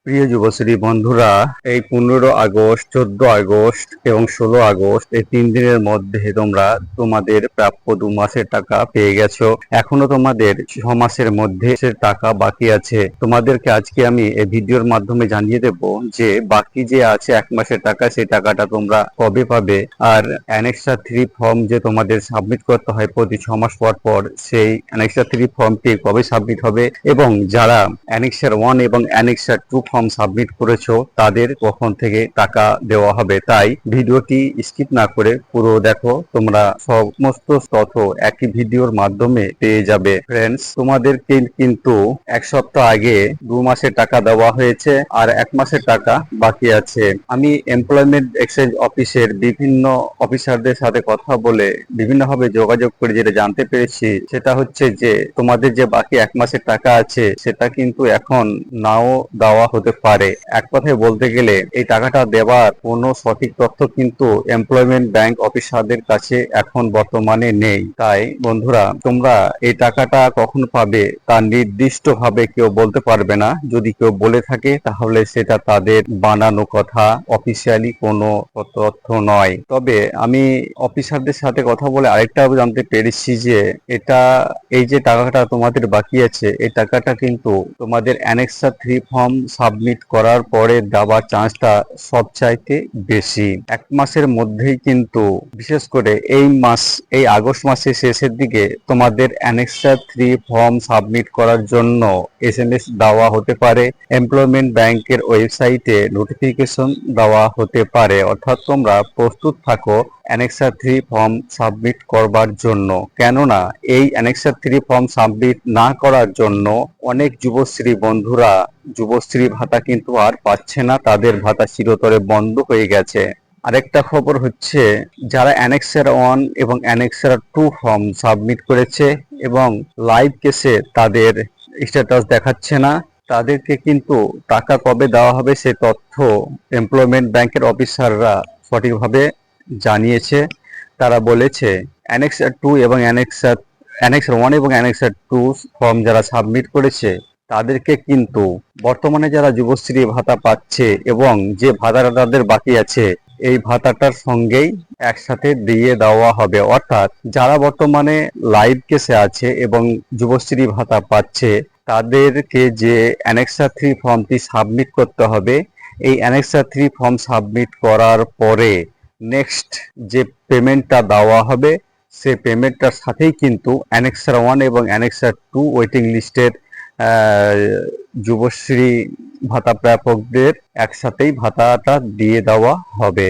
প্রিয় যুবশ্রী বন্ধুরা, এই 15 আগস্ট, 14 আগস্ট এবং 16 আগস্ট এই 3 দিনের মধ্যে তোমরা তোমাদের প্রাপ্য 2 মাসের টাকা পেয়ে গেছো। এখনো তোমাদের 6 মাসের মধ্যে সে টাকা বাকি আছে। তোমাদেরকে আজকে আমি এই ভিডিওর মাধ্যমে জানিয়ে দেব যে বাকি যে আছে 1 মাসের টাকা, সেই টাকাটা তোমরা কবে পাবে। আর অ্যানেক্সার 3 ফর্ম যে তোমাদের সাবমিট করতে হয় প্রতি 6 মাস পর পর, সেই অ্যানেক্সার 3 ফর্মটি কবে সাবমিট হবে এবং যারা অ্যানেক্সার 1 এবং অ্যানেক্সার 2 ফর্ম সাবমিট করেছো তাদের কখন থেকে টাকা দেওয়া হবে। তাই ভিডিওটি স্কিপ না করে পুরো দেখো, তোমরা সমস্ত তথ্য একই ভিডিওর মাধ্যমে পেয়ে যাবে। ফ্রেন্ডস, তোমাদেরকে কিন্তু 1 সপ্তাহ আগে 2 মাসের টাকা দেওয়া হয়েছে আর 1 মাসের টাকা বাকি আছে। আমি এমপ্লয়মেন্ট এক্সচেঞ্জ অফিসের বিভিন্ন অফিসারদের সাথে কথা বলে বিভিন্নভাবে যোগাযোগ করে যেটা জানতে পেরেছি সেটা হচ্ছে যে তোমাদের যে বাকি 1 মাসের টাকা আছে সেটা কিন্তু এখন নাও দেওয়া হতে পারে। এক কথায় বলতে গেলে এই টাকাটা দেওয়ার কোনো সঠিক তথ্য কিন্তু এমপ্লয়মেন্ট ব্যাংক অফিসারদের কাছে এখন বর্তমানে নেই। তাই বন্ধুরা, তোমরা এই টাকাটা কখন পাবে তা নির্দিষ্ট ভাবে কেউ বলতে পারবে না। যদি কেউ বলে থাকে তাহলে সেটা তাদের বানানো কথা, অফিসিয়ালি কোনো তথ্য নয়। তবে আমি অফিসারদের সাথে কথা বলে আরেকটাও জানতে পেরেছি যে এই যে টাকাটা তোমাদের বাকি আছে, এই টাকাটা কিন্তু তোমাদের অ্যানেক্সার 3 ফর্ম সাবমিট করার পরে দেওয়ার চান্সটা সবচাইতে বেশি। 1 মাসের মধ্যেই কিন্তু, বিশেষ করে এই আগস্ট মাসের শেষের দিকে তোমাদের অ্যানেক্সার 3 ফর্ম সাবমিট করার জন্য SMS দেওয়া হতে পারে। এমপ্লয়মেন্ট ব্যাংকের ওয়েবসাইটে নোটিফিকেশন দেওয়া হতে পারে। অর্থাৎ তোমরা প্রস্তুত থাকো অ্যানেক্সার 3 ফর্ম সাবমিট করবার জন্য। কেননা এই অ্যানেক্সার 3 ফর্ম সাবমিট না করার জন্য অনেক যুবশ্রী বন্ধুরা যুবশ্রী ভাতা কিন্তু আর পাচ্ছে না, তাদের ভাতা চিরতরে বন্ধ হয়ে গেছে। আরেকটা খবর হচ্ছে, যারা অ্যানেক্সার 1 এবং অ্যানেক্সার 2 ফর্ম সাবমিট করেছে এবং লাইভ কেসে তাদের স্ট্যাটাস দেখাচ্ছে না, তাদেরকে কিন্তু টাকা কবে দেওয়া হবে সে তথ্য এমপ্লয়মেন্ট ব্যাংকের অফিসাররা সঠিকভাবে জানিয়েছে। তারা বলেছে অ্যানেক্সার 2 এবং অ্যানেক্সার 1 এবং অ্যানেক্সার 2 ফর্ম যারা সাবমিট করেছে তাদেরকে কিন্তু বর্তমানে যারা যুবশ্রী ভাতা পাচ্ছে এবং যে ভাতাটা তাদের বাকি আছে, এই ভাতাটার সঙ্গেই একসাথে দিয়ে দেওয়া হবে। অর্থাৎ যারা বর্তমানে লাইভ কেসে আছে এবং যুবশ্রী ভাতা পাচ্ছে তাদেরকে যে অ্যানেক্সার 3 ফর্মটি সাবমিট করতে হবে, এই অ্যানেক্সার 3 ফর্ম সাবমিট করার পরে নেক্সট যে পেমেন্টটা দেওয়া হবে সে পেমেন্টটার সাথেই কিন্তু অ্যানেক্সার 1 এবং অ্যানেক্সার 2 ওয়েটিং লিস্টের যুবশ্রী ভাতা প্রাপকদের একসাথেই ভাতাটা দিয়ে দেওয়া হবে।